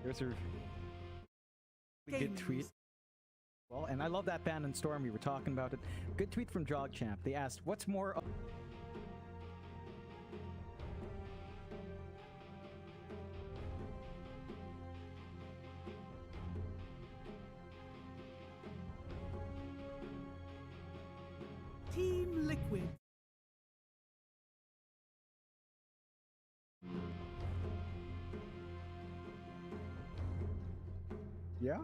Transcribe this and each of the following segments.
There's a good tweet. Well, and I love that ban and Storm. We were talking about it. Good tweet from JogChamp. They asked, "What's more?" Team Liquid. Yeah.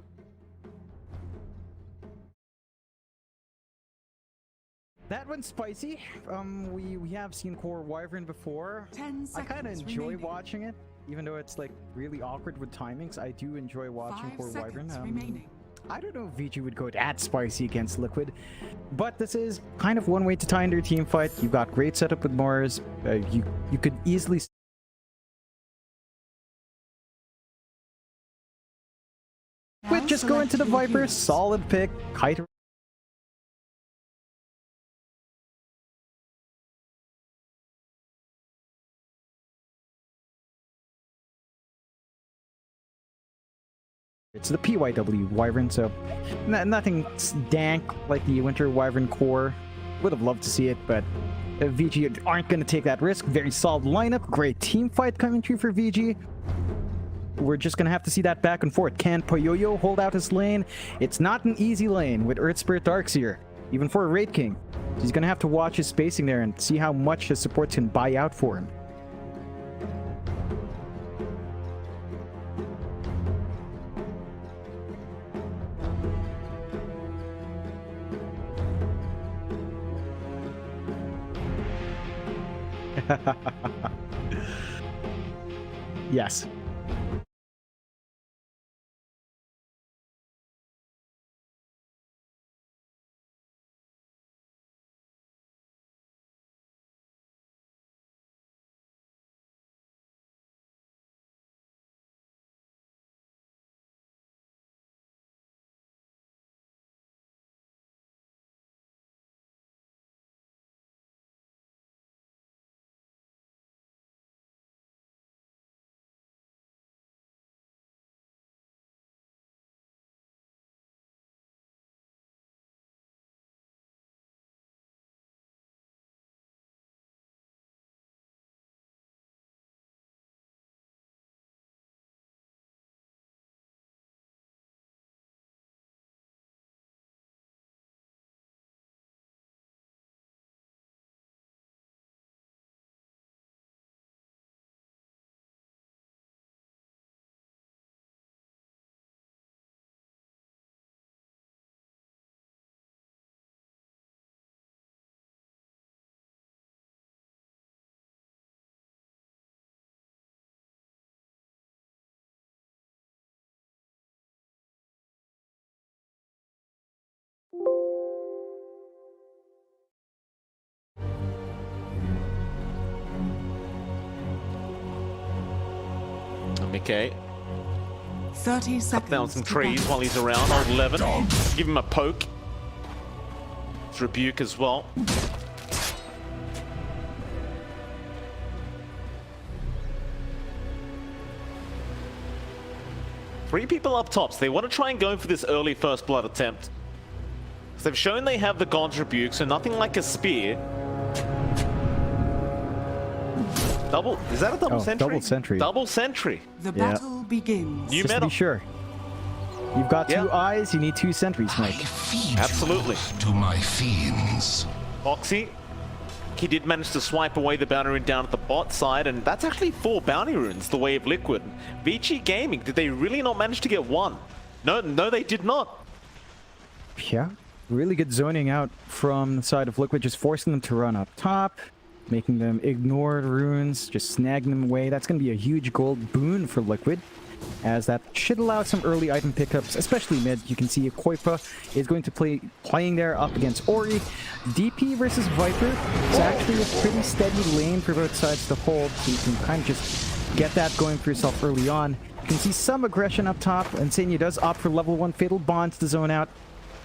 That one's spicy. We have seen Core Wyvern before. 10 I kind of seconds enjoy remaining. watching it, even though it's like really awkward with timings. I do enjoy watching 5 Core Wyvern. seconds remaining. I don't know if Vici would go that spicy against Liquid, but this is kind of one way to tie in their team fight. You've got great setup with Mars. You could easily. Liquid just go into the Viper. Solid pick. Kite. It's the PYW Wyvern, so nothing dank like the Winter Wyvern core. Would have loved to see it, but VG aren't going to take that risk. Very solid lineup. Great team fight coming through for VG. We're just going to have to see that back and forth. Can Poyoyo hold out his lane? It's not an easy lane with Earth Spirit Darkseer, even for a Raid King. He's going to have to watch his spacing there and see how much his supports can buy out for him. Yes. Okay. 30 seconds. Cut down some to trees battle. while he's around. Old 11. Give him a poke. It's rebuke as well. Three people up top, so they want to try and go for this early first blood attempt. So they've shown they have the God's rebuke, so nothing like a spear. Double, is that a double sentry? Double sentry. Double sentry. The battle begins. New Just to metal. be sure. You've got two eyes, you need two sentries, Mike. Absolutely. To my fiends. Foxy, he did manage to swipe away the bounty rune down at the bot side, and that's actually 4 bounty runes, the way of Liquid. Vici Gaming, did they really not manage to get one? No, they did not. Yeah, really good zoning out from the side of Liquid, just forcing them to run up top, making them ignore runes, just snagging them away. That's going to be a huge gold boon for Liquid, as that should allow some early item pickups, especially mid. You can see Koipa is going to playing there up against Ori. DP versus Viper is actually a pretty steady lane for both sides to hold, so you can kind of just get that going for yourself early on. You can see some aggression up top, and Senya does opt for level 1 Fatal Bonds to zone out.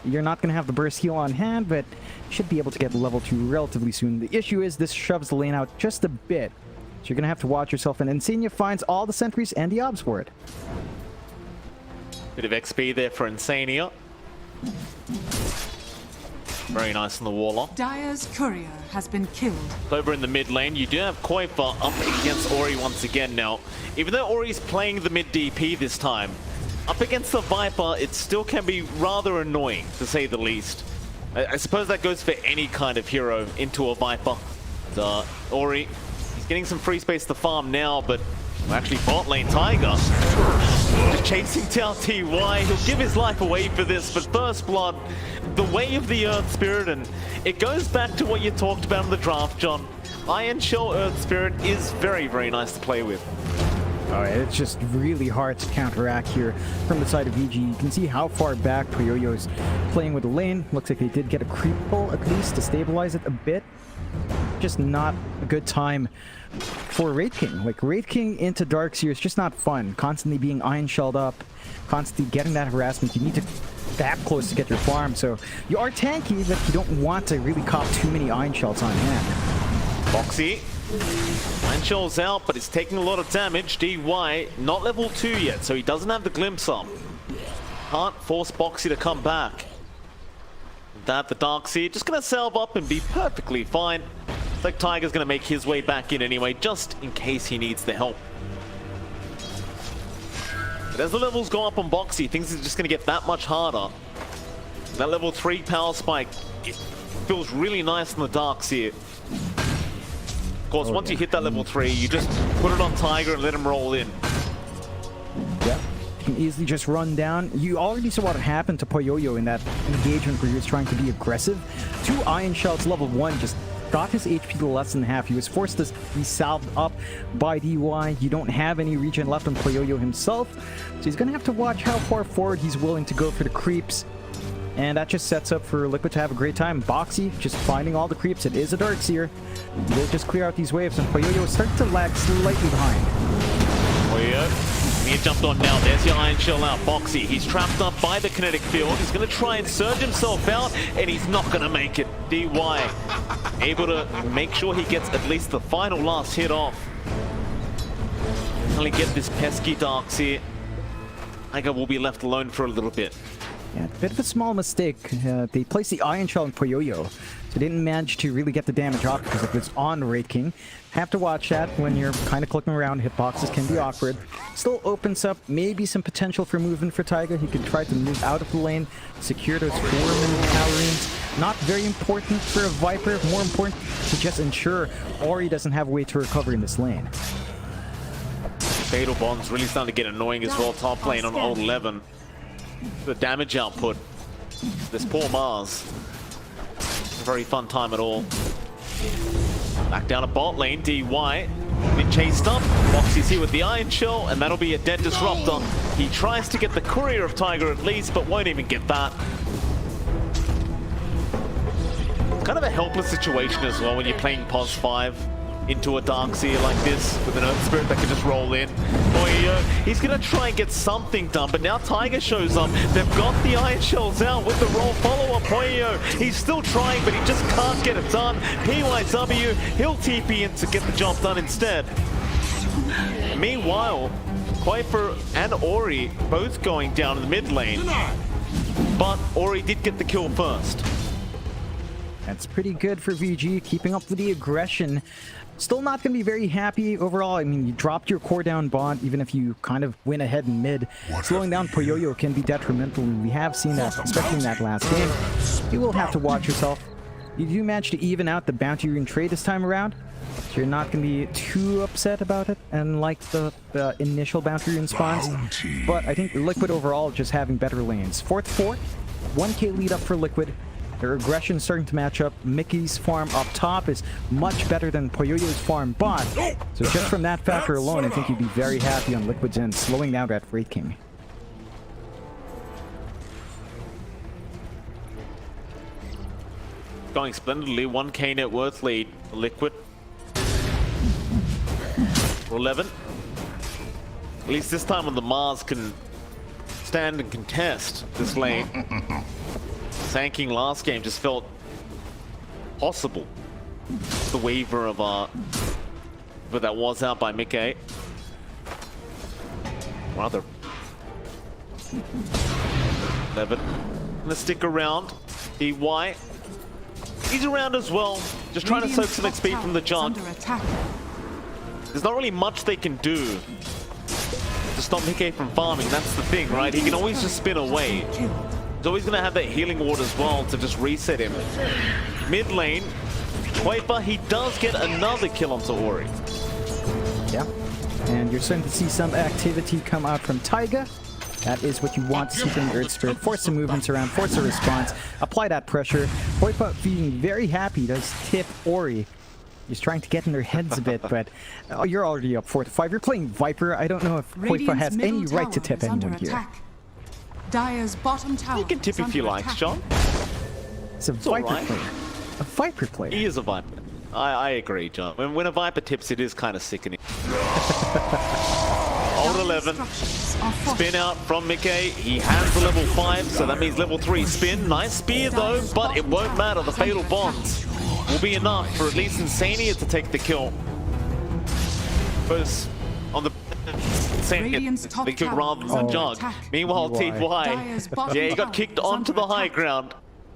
You're not going to have the burst heal on hand, but should be able to get level 2 relatively soon. The issue is this shoves the lane out just a bit, so you're going to have to watch yourself. And Insania finds all the sentries and the obs for it. Bit of XP there for Insania. Very nice on the Warlock. Dire's courier has been killed. Over in the mid lane, you do have Koifa up against Ori once again now. Even though Ori's playing the mid DP this time, up against the Viper, it still can be rather annoying, to say the least. I suppose that goes for any kind of hero into a Viper. Ori, he's getting some free space to farm now, but actually bot lane Tiger just chasing down TY. He'll give his life away for this, but first blood, the way of the Earth Spirit, and it goes back to what you talked about in the draft, John. Iron Shell Earth Spirit is very, very nice to play with. Oh, it's just really hard to counteract here from the side of VG. You can see how far back Poyoyo's playing with the lane. Looks like they did get a creep pull at least to stabilize it a bit. Just not a good time for Wraith King. Like, Wraith King into Darkseer is just not fun. Constantly being Iron Shelled up, constantly getting that harassment. You need to that close to get your farm, so you are tanky, but you don't want to really cop too many Iron Shells on hand. Boxy. Iron Shell's out, but it's taking a lot of damage. DY, not level 2 yet, so he doesn't have the glimpse up. Can't force Boxy to come back. That the Darkseer just gonna salve up and be perfectly fine. It's like Tiger's gonna make his way back in anyway, just in case he needs the help. But as the levels go up on Boxy, things are just gonna get that much harder. That level 3 power spike, it feels really nice on the Darkseer. Of course, once you hit that level 3, you just put it on Tiger and let him roll in. Yeah, you can easily just run down. You already saw what happened to Poyoyo in that engagement where he was trying to be aggressive. 2 Iron Shells level 1 just got his HP to less than half. He was forced to be salved up by DY. You don't have any regen left on Poyoyo himself, so he's gonna have to watch how far forward he's willing to go for the creeps. And that just sets up for Liquid to have a great time. Boxy just finding all the creeps. It is a Darkseer. We'll just clear out these waves, and Poyoyo is starting to lag slightly behind. Poyoyo, he jumped on now. There's your Iron Shell out. Boxy, he's trapped up by the kinetic field. He's going to try and surge himself out, and he's not going to make it. DY able to make sure he gets at least the final last hit off. Finally get this pesky Darkseer. Tiger will be left alone for a little bit. Yeah, a bit of a small mistake. They placed the Iron Shell on Poyoyo, so they didn't manage to really get the damage off because it was on Wraith King. Have to watch that when you're kind of clicking around. Hitboxes can be awkward. Still opens up maybe some potential for movement for Tiger. He can try to move out of the lane, secure those 4 minute power runes. Not very important for a Viper. More important to just ensure Ori doesn't have a way to recover in this lane. Fatal Bond's really starting to get annoying as well. Top lane on old 11. The damage output. This poor Mars. It's a very fun time at all. Back down a bot lane, DY. Been chased up. Boxy's here with the Iron Shell, and that'll be a dead disruptor. He tries to get the courier of Tiger at least, but won't even get that. Kind of a helpless situation as well when you're playing Pos 5 into a Darkseer like this with an Earth Spirit that can just roll in. Poyoyo, he's gonna try and get something done, but now Tiger shows up. They've got the Iron Shells out with the roll follow-up. Poyoyo, he's still trying, but he just can't get it done. PYW, he'll TP in to get the job done instead. Meanwhile, Koifa and Ori both going down in the mid lane, but Ori did get the kill first. That's pretty good for VG, keeping up with the aggression. Still not going to be very happy overall. I mean, you dropped your core down bond, even if you kind of win ahead in mid. Slowing down Poyoyo can be detrimental, and we have seen that, especially in that last game. You will have to watch yourself. You do manage to even out the bounty rune trade this time around, so you're not going to be too upset about it, and like the initial bounty rune spawns. But I think Liquid overall just having better lanes. 4th, 1k lead up for Liquid. Their aggression starting to match up. Mickey's farm up top is much better than Poyoyo's farm bot. So just from that factor alone, I think you'd be very happy on Liquid's end, slowing down that Wraith King. Going splendidly, 1k net worth lead for Liquid. For 11. At least this time on the Mars can stand and contest this lane. Tanking last game just felt possible. The Weaver of but that was out by Mickey. Rather Levin gonna stick around. DY, he's around as well, just trying to soak some XP from the jug. There's not really much they can do to stop Mickey from farming. That's the thing, right? He can always just spin away. He's always gonna have that healing ward as well to just reset him. Mid lane, Quaper, he does get another kill onto Ori. Yeah, and you're starting to see some activity come out from Taiga. That is what you want to see from the Earth Spirit. Force some movements around, force a response, apply that pressure. Quaper being very happy does tip Ori. He's trying to get in their heads a bit, but you're already up 4-5. You're playing Viper. I don't know if Quaper has any right to tip anyone here. Dire's bottom tower. You can tip if you like, John. It's a Viper player. A Viper player. He is a Viper. I agree, John. When a Viper tips, it is kind of sickening. Old 11. Spin out from Mickey. He has the level 5, so that means level 3 spin. Nice spear though, but it won't matter. The Fatal Bonds will be enough for at least Insania to take the kill. Because on the Insania, big kill rather than Jug. Meanwhile, TY, yeah, he got kicked onto the high ground.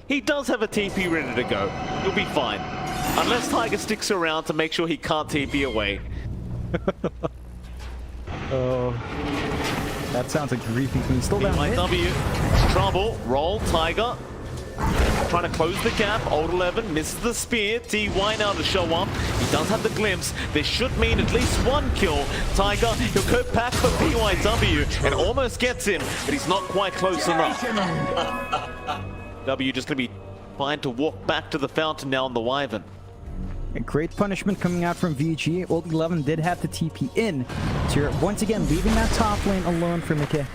He does have a TP ready to go. He'll be fine. Unless Tiger sticks around to make sure he can't TP away. Oh, that sounds like griefing to me. Still down mid. W, trouble, roll, Tiger. Trying to close the gap. Old 11 misses the spear. DY now to show up. He does have the glimpse. This should mean at least one kill. Tiger, he'll go back for PYW and almost gets him, but he's not quite close enough. W just going to be fine to walk back to the fountain now on the Wyvern. A great punishment coming out from Vici. Old 11 did have to TP in. So you're once again leaving that top lane alone for Mickey.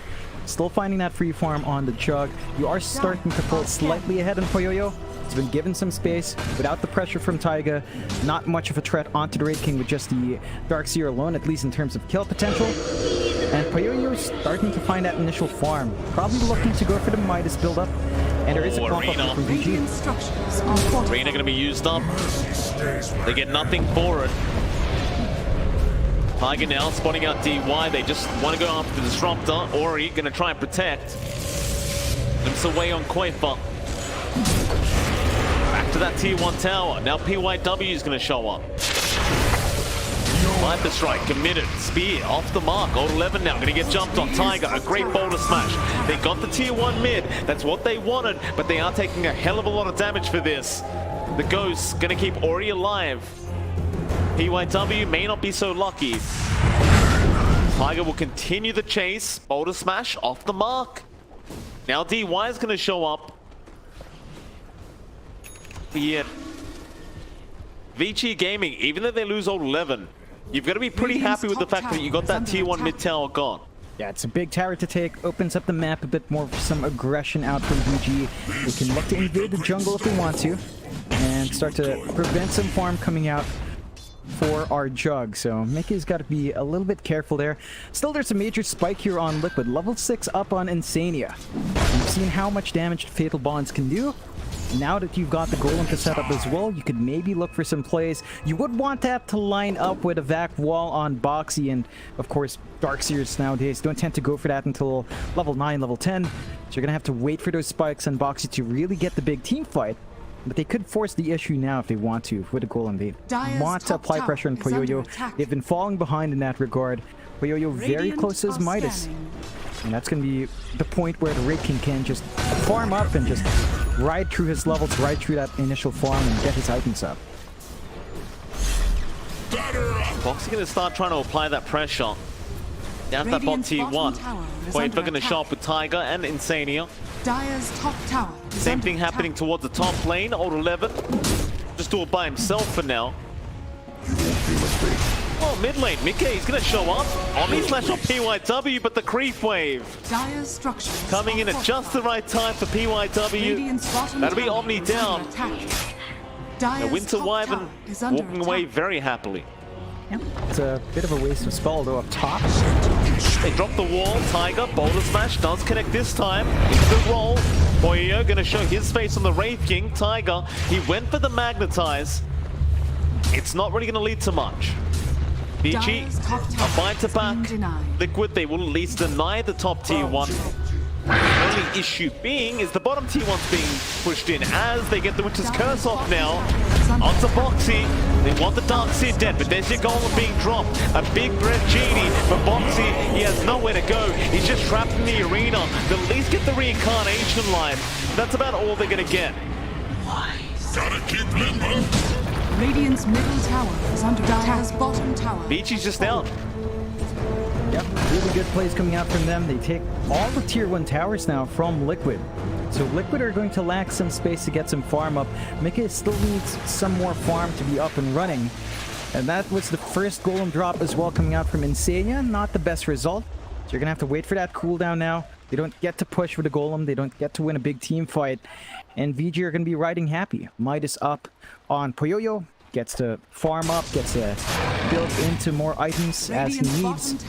Still finding that free farm on the Jug. You are starting to pull slightly ahead in Poyoyo. He's been given some space without the pressure from Taiga. Not much of a threat onto the Raid King with just the Darkseer alone, at least in terms of kill potential. And Poyoyo is starting to find that initial farm. Probably looking to go for the Midas build-up. And there is a pop up from VG. Arena going to be used up. They get nothing for it. Tiger now spotting out DY. They just want to go after the Disruptor. Ori going to try and protect. Limps away on Quaper. Back to that tier 1 tower. Now PYW is going to show up. Viper Strike committed. Spear off the mark. Old 11 now going to get jumped on. Tiger, a great boulder smash. They got the tier 1 mid. That's what they wanted, but they are taking a hell of a lot of damage for this. The Ghost going to keep Ori alive. PYW may not be so lucky. Tiger will continue the chase. Boulder smash off the mark. Now DY is going to show up. Yeah. Vici Gaming, even though they lose Old 11, you've got to be pretty happy with the fact that you got that tier 1 mid tower gone. Yeah, it's a big tower to take. Opens up the map a bit more for some aggression out from VG. We can look to invade the jungle if we want to. And start to prevent some farm coming out for our Jug. So Mickey's got to be a little bit careful there. Still, there's a major spike here on Liquid. Level 6 up on Insania. You've seen how much damage Fatal Bonds can do. Now that you've got the Golem to set up as well, you could maybe look for some plays. You would want that to line up with a Vac Wall on Boxy, and of course, Darkseers nowadays don't tend to go for that until level 9, level 10. So you're gonna have to wait for those spikes on Boxy to really get the big team fight. But they could force the issue now if they want to with a Golem. They want to apply pressure on Poyoyo. They've been falling behind in that regard. Poyoyo very close to his Midas. And that's going to be the point where the Raid King can just farm up and just ride through his levels, ride through that initial farm and get his items up. Boxy going to start trying to apply that pressure. Down to that bot tier 1. Quaper going to show up with Tiger and Insania. Dire's top tower. Same thing happening towards the top lane. Old 11. Just do it by himself for now. Oh, mid lane, Mickey's gonna show up. Omni slash on PYW, but the creep wave coming in at just the right time for PYW. That'll be Omni down. The Winter Wyvern walking away very happily. Yeah, it's a bit of a waste of spell though up top. They drop the wall. Tiger, boulder smash does connect this time. Into the roll. Poyo gonna show his face on the Wraith King. Tiger, he went for the magnetize. It's not really gonna lead to much. Vici, a fight to back. Liquid, they will at least deny the top tier 1. The only issue being is the bottom tier one's being pushed in as they get the Winter's Curse off now. Onto Boxy. They want the Dark Seer dead, but there's your Golem being dropped. A big red genie, but Boxy, he has nowhere to go. He's just trapped in the arena. They'll at least get the reincarnation line. That's about all they're gonna get. Gotta keep limping. Radiant's middle tower is under attack. Dire's bottom tower. Vici's just out. Yep, really good plays coming out from them. They take all the tier 1 towers now from Liquid. So Liquid are going to lack some space to get some farm up. Mickey still needs some more farm to be up and running. And that was the first golem drop as well coming out from Insania. Not the best result. So you're going to have to wait for that cooldown now. They don't get to push with the golem. They don't get to win a big team fight. And VG are going to be riding happy. Midas up on Poyoyo. Gets to farm up, gets to build into more items as he needs.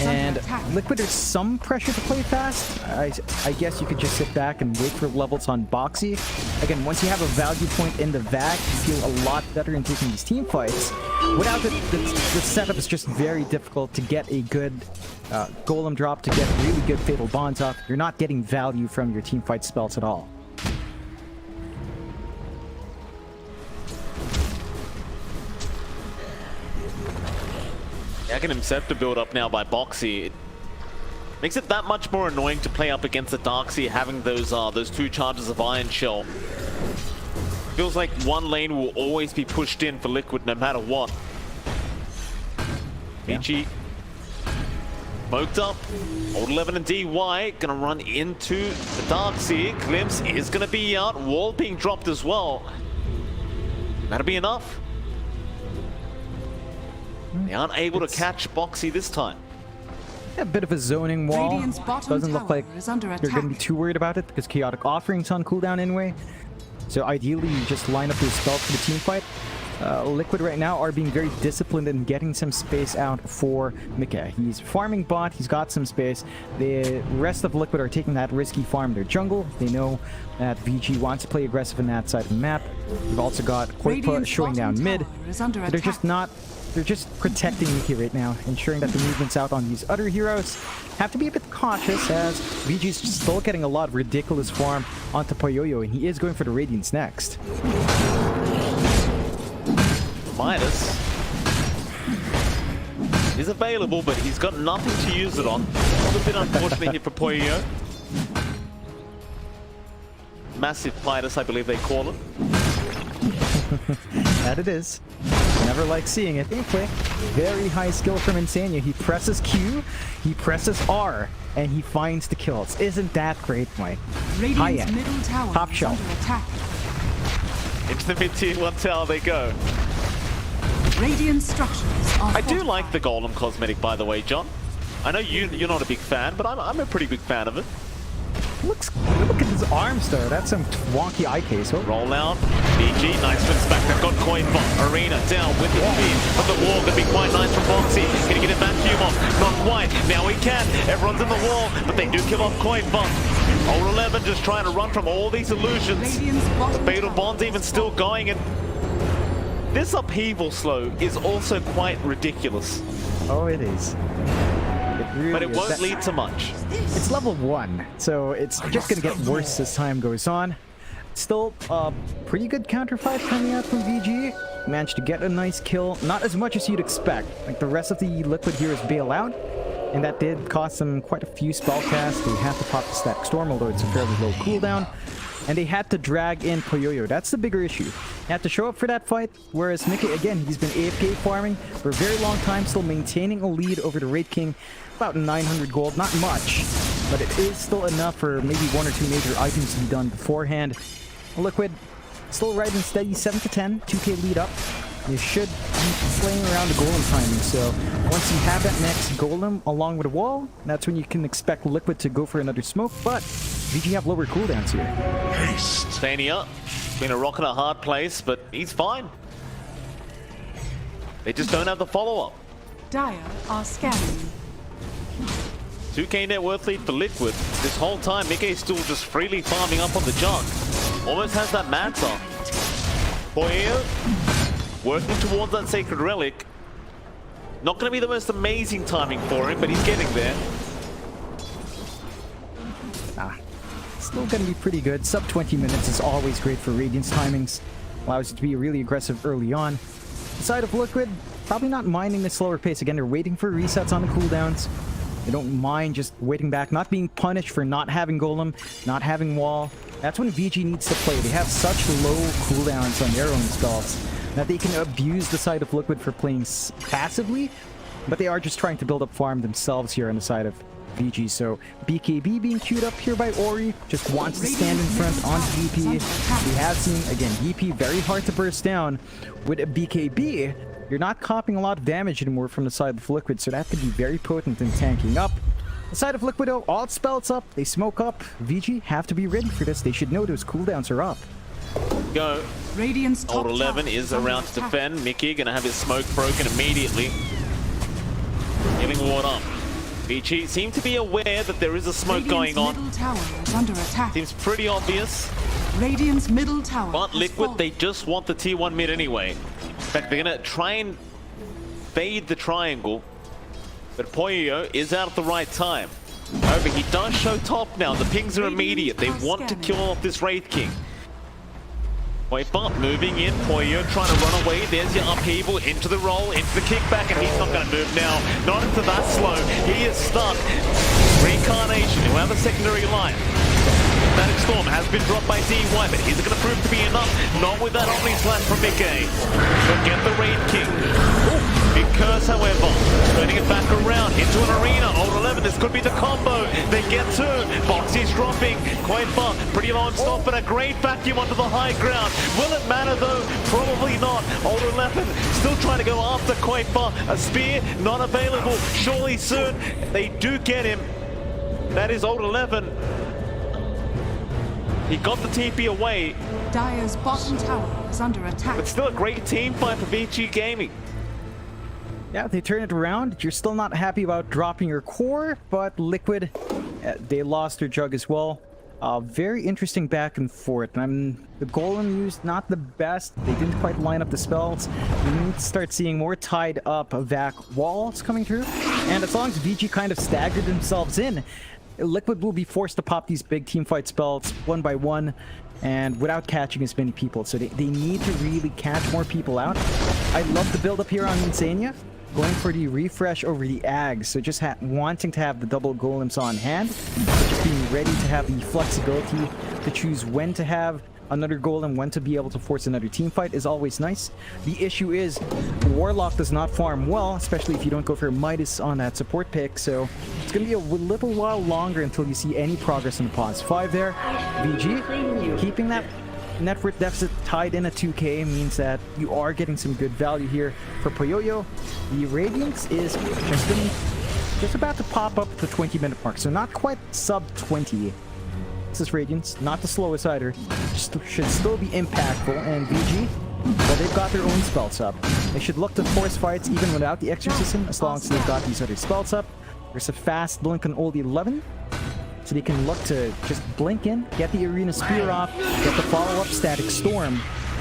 And Liquid, there's some pressure to play fast. I guess you could just sit back and wait for levels on Boxy. Again, once you have a value point in the VAC, you feel a lot better in taking these team fights. Without the setup is just very difficult to get a good golem drop, to get really good fatal bonds off. You're not getting value from your team fight spells at all. Second Scepter build up now by Boxy. It makes it that much more annoying to play up against the Darkseer having those two charges of Iron Shell. Feels like one lane will always be pushed in for Liquid no matter what. Vici smoked up. Old 11 and DY gonna run into the Darkseer. Glimpse is gonna be out. Wall being dropped as well. That'll be enough. They aren't able to catch Boxy this time. A bit of a zoning wall. Radiant's bottom Doesn't look like tower is under you're going to be attack. too worried about it because Chaotic Offering's on cooldown anyway. So ideally, you just line up your spells for the team fight. Liquid right now are being very disciplined in getting some space out for Mika. He's farming bot, he's got some space. The rest of Liquid are taking that risky farm in their jungle. They know that VG wants to play aggressive in that side of the map. We've also got Koipa Radiant's showing down bottom mid. tower is under They're attack. just not... They're just protecting Mickey right now, ensuring that the movements out on these other heroes have to be a bit cautious as VG's still getting a lot of ridiculous farm onto Poyoyo, and he is going for the Radiance next. Midas is available, but he's got nothing to use it on. A little bit unfortunate here for Poyoyo. Massive Midas, I believe they call it. That it is. Never like seeing it. Gameplay. Very high skill from Insania. He presses Q, he presses R, and he finds the kills. Isn't that great, Mike? Radiant's High-end. middle tower Top is shelf. under attack. Into the mid-tier 1 tower they go. Radiant structures are I do fortified. like the Golem cosmetic, by the way, John. I know you're not a big fan, but I'm a pretty big fan of it. Look at his arms, though. That's some wonky eye case. Oh. Roll out. BG, nice spins back. They've got Koipa. Arena down with the feed. But the wall gonna be quite nice from Boxy. Gonna get it vacuum off. Not quite. Now he can. Everyone's in the wall, but they do kill off Koipa. Old 11 just trying to run from all these illusions. Radiant's bottom Fatal tower Bond's is even still going, and this upheaval slow is also quite ridiculous. Oh, it is. It really But it is. won't That- lead to much. It's level 1, so it's just gonna get worse as time goes on. Still, pretty good counterfight coming out from VG. Managed to get a nice kill. Not as much as you'd expect. Like the rest of the Liquid heroes bail out, and that did cost them quite a few spell casts. They had to pop the Static Storm, although it's a fairly low cooldown. And they had to drag in Poyoyo. That's the bigger issue. They had to show up for that fight, whereas Mickey, again, he's been AFK farming for a very long time, still maintaining a lead over the Raid King. About 900 gold, not much, but it is still enough for maybe 1 or 2 major items to be done beforehand. Liquid still riding steady, 7 to 10, 2k lead up. You should be playing around the golem timing, so once you have that next golem along with a wall, that's when you can expect Liquid to go for another smoke, but VG have lower cooldowns here. Haste. Stania, been a rock in a hard place, but he's fine. They just don't have the follow-up. Dire are scanning. 2k net worth lead for Liquid. This whole time, Mickey's still just freely farming up on the junk. Almost has that max on. Poirier, working towards that Sacred Relic. Not going to be the most amazing timing for him, but he's getting there. still going to be pretty good. Sub 20 minutes is always great for Radiant's timings. Allows you to be really aggressive early on. The side of Liquid, probably not minding the slower pace. Again, they're waiting for resets on the cooldowns. They don't mind just waiting back, not being punished for not having Golem, not having Wall. That's when Vici needs to play. They have such low cooldowns on their own spells that they can abuse the side of Liquid for playing passively, but they are just trying to build up farm themselves here on the side of Vici. So BKB being queued up here by Ori, just wants to stand in front on DP. We have seen, again, DP very hard to burst down. With a BKB, you're not copying a lot of damage anymore from the side of Liquid, so that could be very potent in tanking up. The side of Liquid, though, all spells up, they smoke up. Vici have to be ready for this. They should know those cooldowns are up. Go. Radiant's top Old 11 tower is under around to attack. defend. Mickey gonna have his smoke broken immediately. Healing ward up. Vici seem to be aware that there is a smoke Radiant's going on. middle tower is under attack. Seems pretty obvious. Radiant's middle tower But has Liquid, fallen. they just want the tier 1 mid anyway. In fact, they're gonna try and fade the triangle. But Poyo is out at the right time. However, he does show top now. The pings are immediate. They want to kill off this Wraith King. Wait, but moving in, Poyo trying to run away. There's your upheaval into the roll, into the kickback, and he's not going to move now. Not into that slow. He is stuck. Reincarnation, who have a secondary line. Static Storm has been dropped by DY, but is it going to prove to be enough? Not with that Omni Slash from Mickey. But get the Raid King. Big curse, however. Turning it back around into an arena. Old 11, this could be the combo. They get two. Foxy's dropping. Quite far. Pretty low on stop, but a great vacuum onto the high ground. Will it matter though? Probably not. Old 11 still trying to go after quite far. A spear not available. Surely soon. They do get him. That is Old 11. He got the TP away, Dire's bottom tower is under attack. but still a great team fight for Vici Gaming. Yeah, they turn it around. You're still not happy about dropping your core, but Liquid, they lost their jug as well. Very interesting back and forth. The Golem used not the best. They didn't quite line up the spells. We need to start seeing more tied up Vac walls coming through. And as long as Vici kind of staggered themselves in, Liquid will be forced to pop these big teamfight spells one by one and without catching as many people. So they need to really catch more people out. I love the build up here on Insania. Going for the refresh over the Ags. So just wanting to have the double golems on hand. But just being ready to have the flexibility to choose when to have another golem, when to be able to force another team fight is always nice. The issue is Warlock does not farm well, especially if you don't go for Midas on that support pick. So it's going to be a little while longer until you see any progress in the pause 5 there. VG keeping that net worth deficit tied in at 2k means that you are getting some good value here for Poyoyo. The Radiance is just about to pop up the 20-minute mark, so not quite sub 20. This is Radiance, not the slowest either. Should still be impactful, and VG, well, they've got their own spells up. They should look to force fights even without the Exorcism, as long as they've got these other spells up. There's a fast blink on Old 11. So they can look to just blink in, get the Arena Spear off, get the follow-up Static Storm,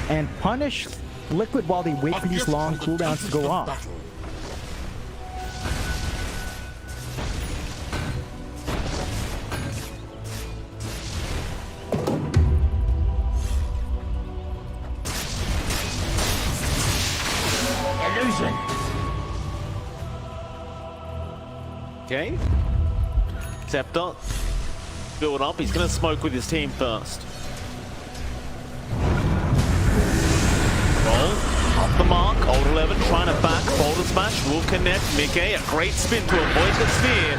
and punish Liquid while they wait for these long cooldowns to go off. Illusion. Okay. Scepter. Build up. He's going to smoke with his team first. Roll. Off the mark. Old 11 trying to back. Boulder Smash will connect. Mickey, a great spin to avoid the spear.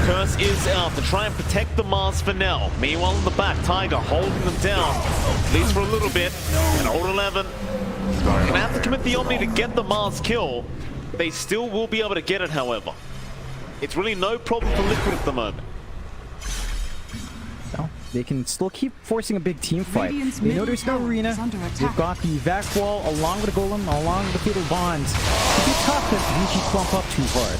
Curse is out to try and protect the Mars for now. Meanwhile in the back, Tiger holding them down. At least for a little bit. And Old 11 gonna have to commit the Omni to get the Mars kill. They still will be able to get it, however. It's really no problem for Liquid at the moment. Well, they can still keep forcing a big team fight. Radiant's They know middle there's no tower arena. is under They've attack. got the Vac Wall along with the Golem, along with the Fatal Bonds. It'd be tough if Vici clump up too hard.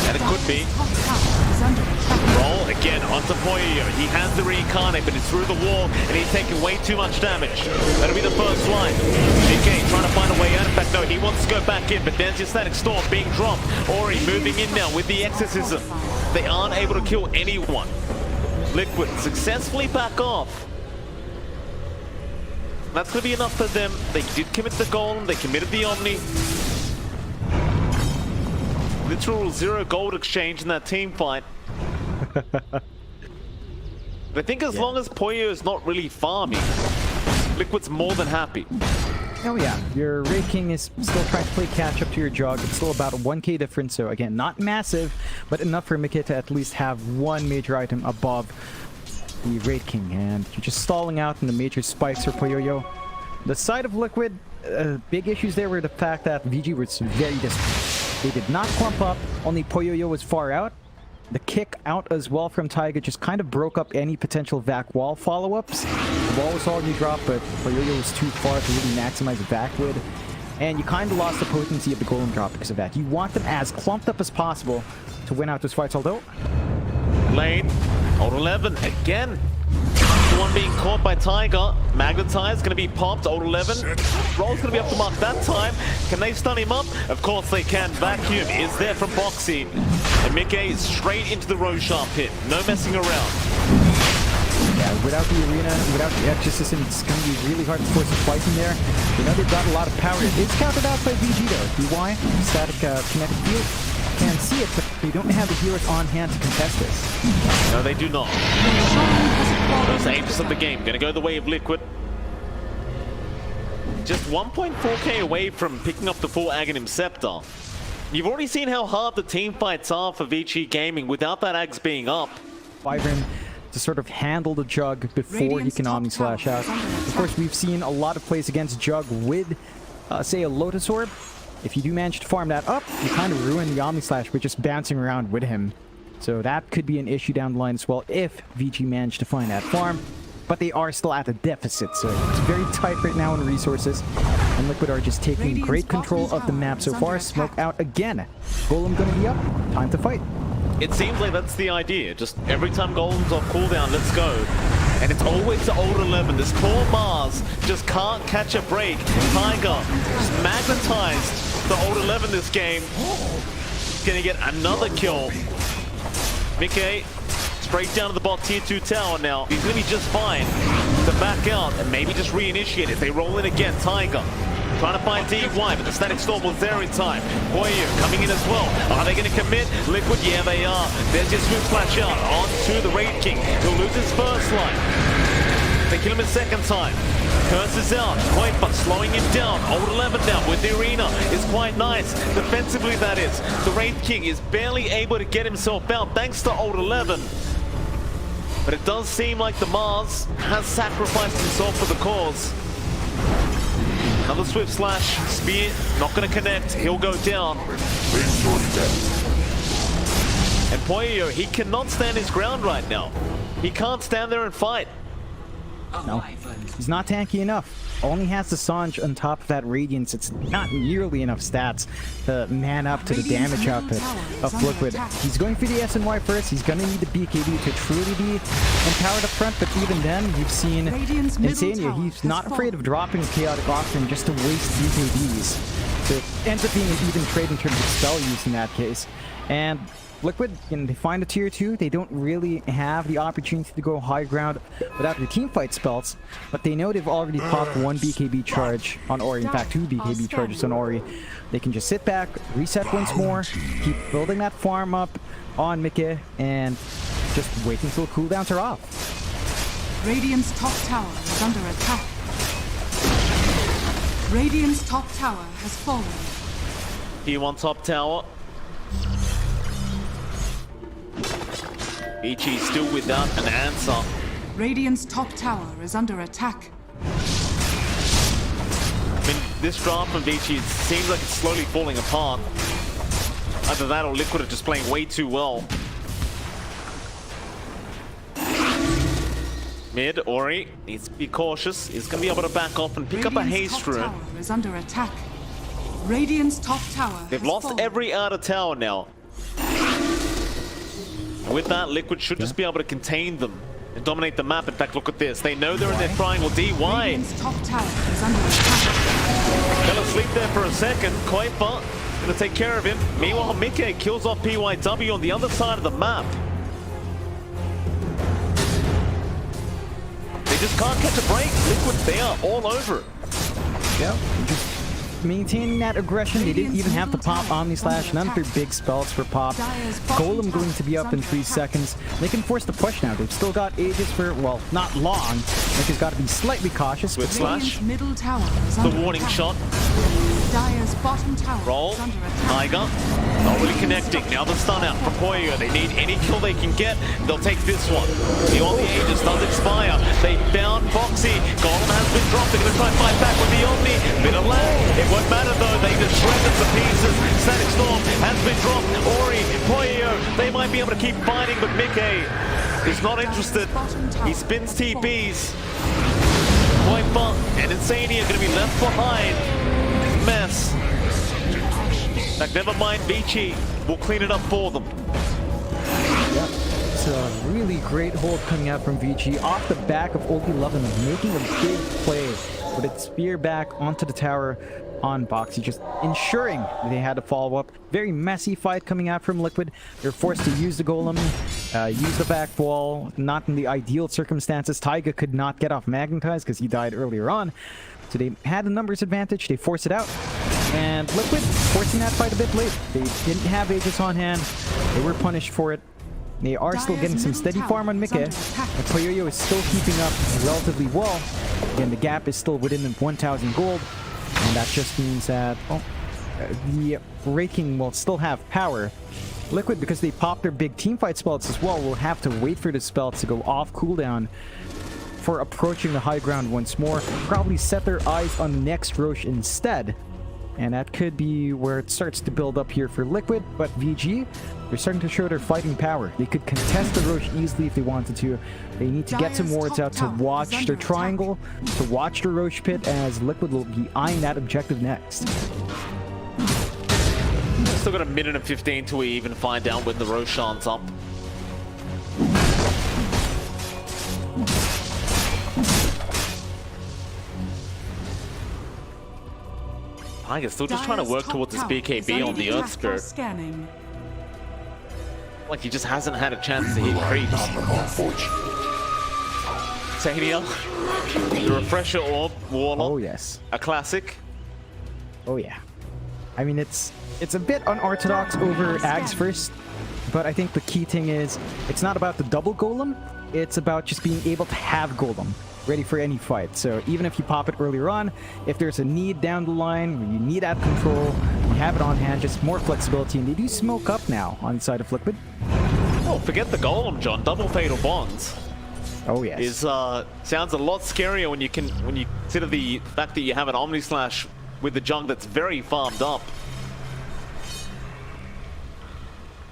And it could be. Top tower is under attack. Roll again onto Poyo. He has the reincarnate, but it's through the wall, and he's taking way too much damage. That'll be the first line. DK trying to find a way out. In fact, no, he wants to go back in, but there's your Static Storm being dropped. Ori moving in now with the Exorcism. They aren't able to kill anyone. Liquid successfully back off. That's going to be enough for them. They did commit the Golem, they committed the Omni. Literal 0 gold exchange in that team fight. I think as long as Poyo is not really farming, Liquid's more than happy. Oh yeah, your Raid King is still trying to play catch up to your Jug. It's still about a 1k difference, so again, not massive, but enough for Mickey to at least have one major item above the Raid King. And you're just stalling out in the major spikes for Poyo. The side of Liquid, big issues there were the fact that VG was very distant. They did not clump up, only Poyo was far out. The kick out as well from Taiga just kind of broke up any potential vac wall follow-ups. The wall was all you drop, but Poyo was too far to really maximize the vac lid. And you kind of lost the potency of the golem drop because of that. You want them as clumped up as possible to win out those fights, although... Lane, Old 11 again. The one being caught by Tiger. Magnetize going to be popped. Old 11. Roll's going to be up to mark that time. Can they stun him up? Of course they can. Vacuum is there from Boxy. And Mickey straight into the Roshan pit. No messing around. Yeah, without the arena, without the extra system, it's going to be really hard to force a fight in there. You know they've got a lot of power. It's countered out by VG though. DY, static kinetic field. Can see it, but they don't have the healers on hand to contest this. No, they do not. Those ages of the game gonna go the way of Liquid. Just 1.4k away from picking up the full Aghanim Scepter. You've already seen how hard the team fights are for Vici Gaming without that Ags being up. Wyvern to sort of handle the Jug before he can Omni Slash out. Of course, we've seen a lot of plays against Jug with, say, a Lotus Orb. If you do manage to farm that up, you kind of ruin the Omni Slash with just bouncing around with him. So that could be an issue down the line as well if VG managed to find that farm. But they are still at a deficit, so it's very tight right now in resources. And Liquid are just taking great control of the map so far. Smoke out again. Golem gonna be up. Time to fight. It seems like that's the idea. Just every time Golem's off cooldown, let's go. And it's always the Old 11. This poor Mars just can't catch a break. Tiger just magnetized the Old 11 this game. Gonna get another kill. Mickey straight down to the bot tier 2 tower now. He's gonna be just fine to back out and maybe just reinitiate it. They roll in again. Tiger trying to find DY, but the static storm was there in time. Poyo coming in as well. Are they going to commit? Liquid, yeah, they are. There's your swoop flash out onto the Raid King. He'll lose his first line. They kill him a second time. Curse is out. Quite, but slowing him down. Old 11 now with the arena is quite nice. Defensively, that is. The Raid King is barely able to get himself out thanks to Old 11. But it does seem like the Mars has sacrificed himself for the cause. Another swift slash, spear, not going to connect, he'll go down. And Poyo, he cannot stand his ground right now. He can't stand there and fight. No, he's not tanky enough. Only has the Sange on top of that Radiance. It's not nearly enough stats to man up to the damage output of Liquid. He's going for the SNY first. He's going to need the BKB to truly be empowered up front, but even then, you've seen Insania. He's not afraid of dropping Chaotic Offering just to waste BKBs. So it ends up being an even trade in terms of spell use in that case. And Liquid, they find a tier 2, they don't really have the opportunity to go high ground without the team fight spells, but they know they've already popped one BKB charge on Ori, in fact 2 BKB charges on Ori. They can just sit back, reset once more, keep building that farm up on Mickey, and just wait until cooldowns are off. Radiant's top tower is under attack. Radiant's top tower has fallen. P1 top tower. Vici still without an answer. Radiant's top tower is under attack. I mean, this draft from Vici seems like it's slowly falling apart. Either that or Liquid are just playing way too well. Mid, Ori needs to be cautious. He's going to be able to back off and pick up a haste rune. Radiant's top tower is under attack. Radiant's top tower They've has lost fallen. every outer tower now. With that, Liquid should just be able to contain them and dominate the map. In fact, look at this. They know they're in their triangle. DY. Radiant's top tower is under attack. Fell asleep there for a second. Koifa gonna take care of him. Meanwhile, Mickey kills off PYW on the other side of the map. They just can't catch a break. Liquid, they are all over it. Yep. Just maintaining that aggression. They didn't even have to pop Omni Slash. None of their big spells for pop. Golem going to be up in 3 seconds. They can force the push now. They've still got ages for, well, not long. Nick has got to be slightly cautious. With Slash. Middle tower is The under warning attack. shot. Dire's bottom tower Roll. is under attack. Tiger. Not really connecting. Now the stun out from Poyo. They need any kill they can get. They'll take this one. The Omni Aegis does expire. They found Foxy. Golem has been dropped. They're going to try and fight back with the Omni. Bit of lag. It won't matter though. They just shredded to pieces. Static Storm has been dropped. Ori, Poyo. They might be able to keep fighting, but Mickey is not interested. He spins TPs. Viper and Insania are going to be left behind. Mess. Like, never mind, Vici will clean it up for them. Yep. It's a really great hold coming out from Vici off the back of OP11 making a big play with its spear back onto the tower on Boxy, just ensuring they had to follow up. Very messy fight coming out from Liquid. They're forced to use the Golem, use the back wall, not in the ideal circumstances. Taiga could not get off Magnetize because he died earlier on. So they had a numbers advantage, they forced it out. And Liquid forcing that fight a bit late. They didn't have Aegis on hand, they were punished for it. They are still getting some steady farm on Mike. Poyo is still keeping up relatively well. Again, the gap is still within 1,000 gold. And that just means that the Raking will still have power. Liquid, because they popped their big teamfight spells as well, will have to wait for the spells to go off cooldown for approaching the high ground once more. Probably set their eyes on the next Roche instead. And that could be where it starts to build up here for Liquid. But VG, they're starting to show their fighting power. They could contest the Roche easily if they wanted to. They need to get some wards out to watch their triangle, to watch the Roche pit, as Liquid will be eyeing that objective next. Still got a minute and 15 till we even find out when the Roshan's up. Tiger's still just trying to work towards his BKB on the Earth Spirit. Like he just hasn't had a chance to hit creeps. Sadia, the Refresher Orb, Warlock. Oh yes. A classic. Oh yeah. I mean, it's a bit unorthodox over Ags first, but I think the key thing is it's not about the double Golem, it's about just being able to have Golem ready for any fight. So even if you pop it earlier on, if there's a need down the line where you need out control, you have it on hand, just more flexibility. And they do smoke up now on the side of Liquid. Oh, forget the Golem, John. Double Fatal Bonds. Oh yes. Is sounds a lot scarier when you consider the fact that you have an Omni Slash with the junk that's very farmed up.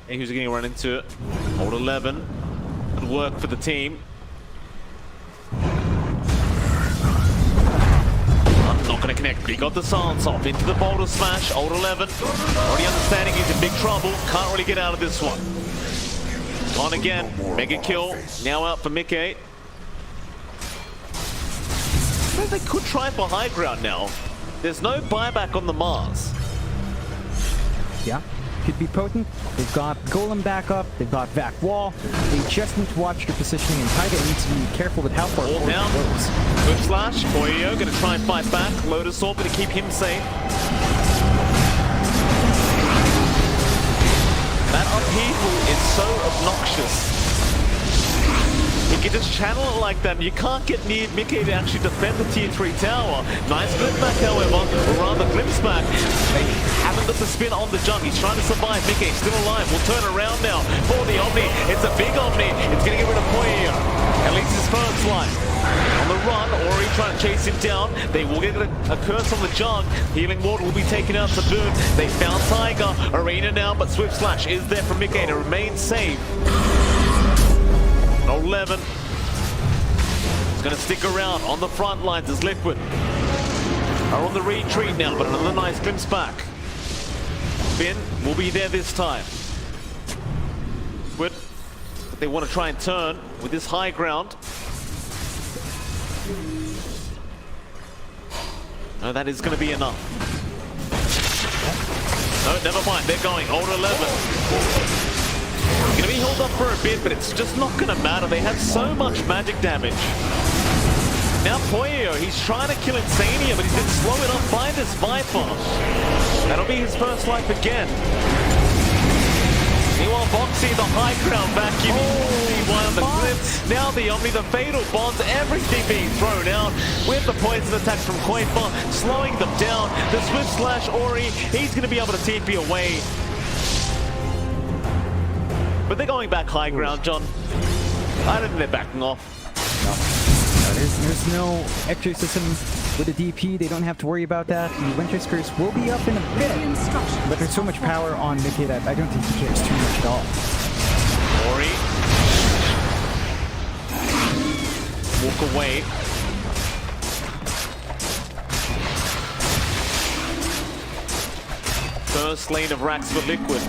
And who's going to run into it? Old 11. Good work for the team. Not going to connect, but he got the silence off into the Boulder Smash. Old 11 already understanding he's in big trouble. Can't really get out of this one. On again, mega kill. Now out for Mickey. They could try for high ground now. There's no buyback on the Mars. Yeah, could be potent. They've got Golem back up, they've got Vac Wall. They just need to watch their positioning, and Taiga needs to be careful with how far All down. Whip Slash. Poyo going to try and fight back. Lotus Orb going to keep him safe. That upheaval is so obnoxious. You can just channel it like that, and you can't get near Mickey to actually defend the tier 3 tower. Nice flip back, however, or rather glimpse back. They haven't got the spin on the junk. He's trying to survive. Mickey still alive. Will turn around now for the Omni. It's a big Omni. It's going to get rid of Poyo. At least his first life. On the run, Ori trying to chase him down. They will get a curse on the junk. Healing Ward will be taken out to boot. They found Tiger. Arena now, but Swift Slash is there for Mickey to remain safe. 11 is going to stick around on the front lines as Liquid are on the retreat now, but another nice glimpse back. Finn will be there this time. Liquid, but they want to try and turn with this high ground. No, that is going to be enough. No, never mind. They're going old 11. Gonna be held up for a bit, but it's just not gonna matter. They have so much magic damage. Now Poyo, he's trying to kill Insania, but he's been slow enough by this Viper. That'll be his first life again. Meanwhile, Boxy, the high ground vacuum. One on the clip. Now the Omni, the fatal bonds, everything being thrown out with the poison attack from Koifa, slowing them down. The Swift Slash Ori, he's going to be able to TP away. But they're going back high ground, John. I don't think they're backing off. There's no exorcism with the DP. They don't have to worry about that. The Winter's Curse will be up in a bit, but there's so much power on Mickey that I don't think he cares too much at all. Ori. Walk away. First lane of racks for Liquid.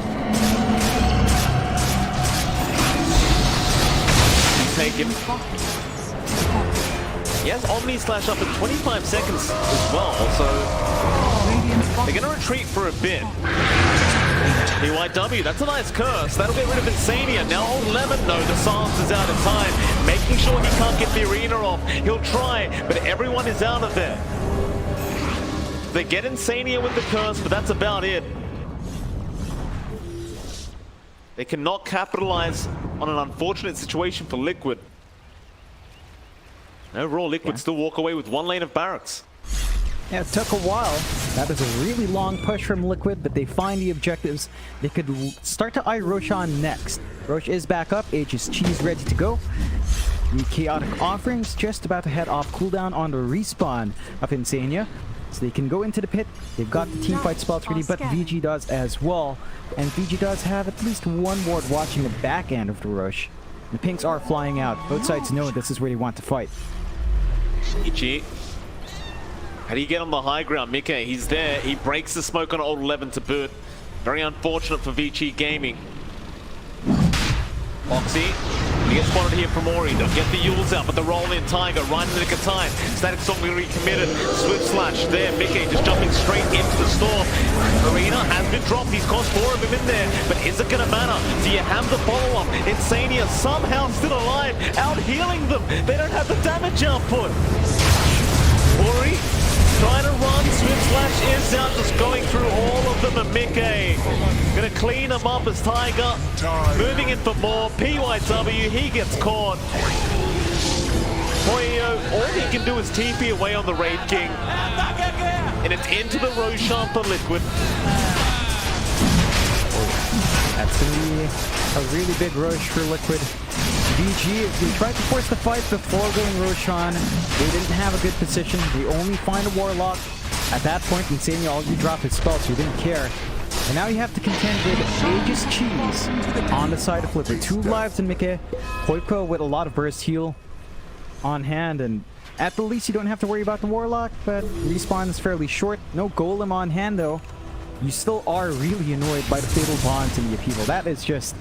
Taken. He has Omni Slash up in 25 seconds as well, so they're going to retreat for a bit. PYW, that's a nice curse. That'll get rid of Insania. Now old Lemon, no, the Sans is out of time. Making sure he can't get the arena off. He'll try, but everyone is out of there. They get Insania with the curse, but that's about it. They cannot capitalize on an unfortunate situation for Liquid. Overall, Liquid still walk away with one lane of barracks. Yeah, it took a while. That was a really long push from Liquid, but they find the objectives. They could start to eye Roshan next. Rosh is back up, Aegis Cheese ready to go. The Chaotic Offerings just about to head off cooldown on the respawn of Insania. So they can go into the pit. They've got the teamfight spells ready, but VG does as well. And VG does have at least one ward watching the back end of the rush. The pinks are flying out. Both sides know this is where they want to fight. Vici. How do you get on the high ground? Mika, he's there. He breaks the smoke on old 11 to boot. Very unfortunate for Vici Gaming. Foxy. He gets spotted here from Ori. They'll get the Yules out, but the roll in Tiger right in the nick of time. Static Storm recommitted. Swift Slash there. Mickey just jumping straight into the storm. Arena has been dropped. He's cost 4 of them in there, but is it going to matter? Do you have the follow-up? Insania somehow still alive, out healing them. They don't have the damage output. Ori trying to run. Swift Slash is out, just going through all of them, and Mickey gonna clean him up as Tiger moving in for more. PYW, he gets caught. Poyo, all he can do is TP away on the Raid King, and it's into the Roshan for Liquid. That's gonna be a really big rush for Liquid. VG, they tried to force the fight before going Roshan. They didn't have a good position. They only find a Warlock. At that point, Insania already dropped his spell, so he didn't care. And now you have to contend with Aegis Cheese on the side of Liquid. 2 lives in Mickey. Poipo with a lot of burst heal on hand, and at the least you don't have to worry about the Warlock, but respawn is fairly short. No Golem on hand though. You still are really annoyed by the Fatal Bonds in the Upheaval. That is just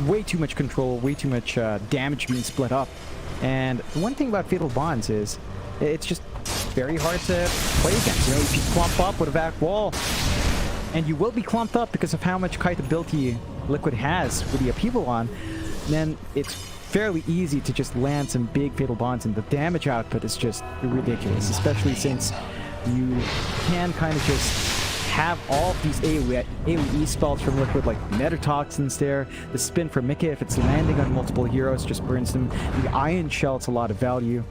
way too much control, way too much damage being split up. And one thing about Fatal Bonds is it's just very hard to play against. You know, if you clump up with a back wall, and you will be clumped up because of how much kite ability Liquid has with the Upheaval on, then it's fairly easy to just land some big Fatal Bonds, and the damage output is just ridiculous, especially since you can kind of just have all of these AoE spells from Liquid, like Metatoxins there. The spin from Mickey, if it's landing on multiple heroes, just burns them. The Iron Shell, it's a lot of value.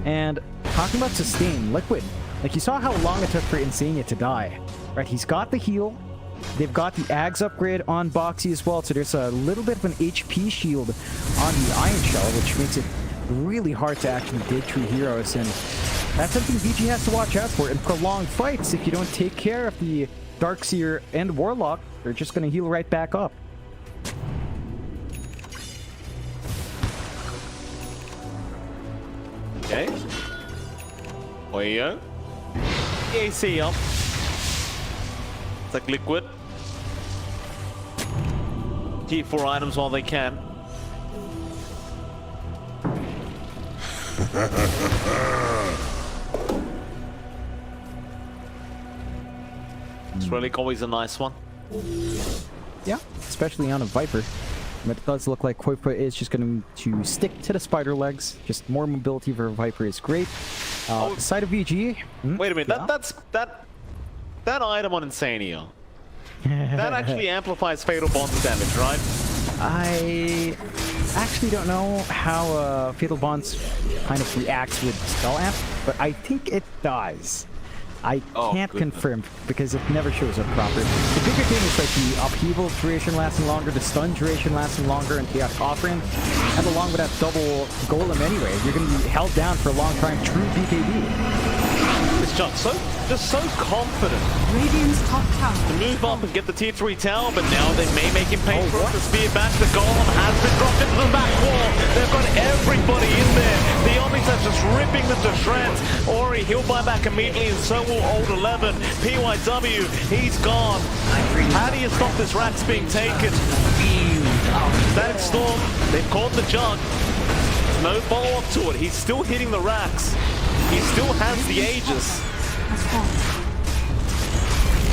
And talking about sustain, Liquid, like you saw how long it took for Insania to die, right? He's got the heal. They've got the Ags upgrade on Boxy as well, so there's a little bit of an HP shield on the Iron Shell, which makes it really hard to actually dig through heroes, and that's something VG has to watch out for in prolonged fights. If you don't take care of the Darkseer and Warlock, they're just going to heal right back up. Okay. Poyo. AC up. It's like Liquid. Keep 4 items while they can. This relic always a nice one. Yeah, especially on a Viper. But it does look like Koipa is just going to stick to the spider legs. Just more mobility for Viper is great. Side of VG. Wait a minute, that item on Insania, that actually amplifies Fatal Bond's damage, right? I actually don't know how Fatal Bonds kind of reacts with Spell Amp, but I think it does. I can't confirm because it never shows up proper. The bigger thing is like the upheaval duration lasting longer, the stun duration lasting longer, and chaotic offering. And along with that double golem anyway, you're going to be held down for a long time. True BKB. It's just so confident Radiant's top tower. to move up and get the tier 3 tower, but now they may make him pay for the spear back. The golem has been dropped into the back wall. They've got everybody in there. The Omnis are just ripping them to shreds. Ori, he'll buy back immediately, and so will Old 11. PYW, he's gone. How do you stop this Rax being taken? Static Storm, they've caught the jug. No follow-up to it. He's still hitting the Rax. He still has the Aegis. Has fallen.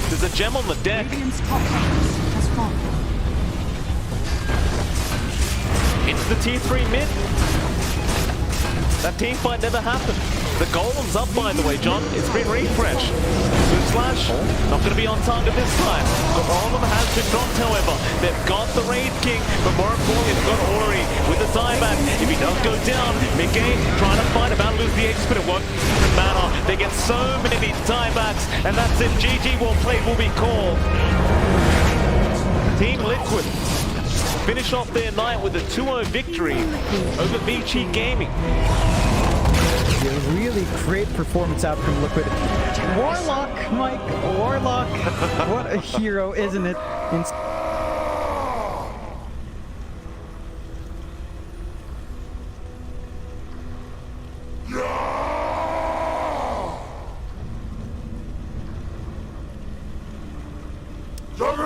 There's a gem on the deck. Radiant's top tower has fallen. Into the tier 3 mid. That team fight never happened. The golem's up, by the way, John. It's been refreshed. Good slash. Not going to be on target this time. But all of them has been dropped, however. They've got the Raid King, but more importantly, they've got Ori with the dieback. If he does go down, mid-game, trying to fight about lose the Aegis, but it won't matter. They get so many tiebacks, and that's it. GG well played will be called. Team Liquid finish off their night with a 2-0 victory over Vici Gaming. A really great performance out from Liquid. Warlock, Mike, Warlock. What a hero, isn't it? Juggernaut!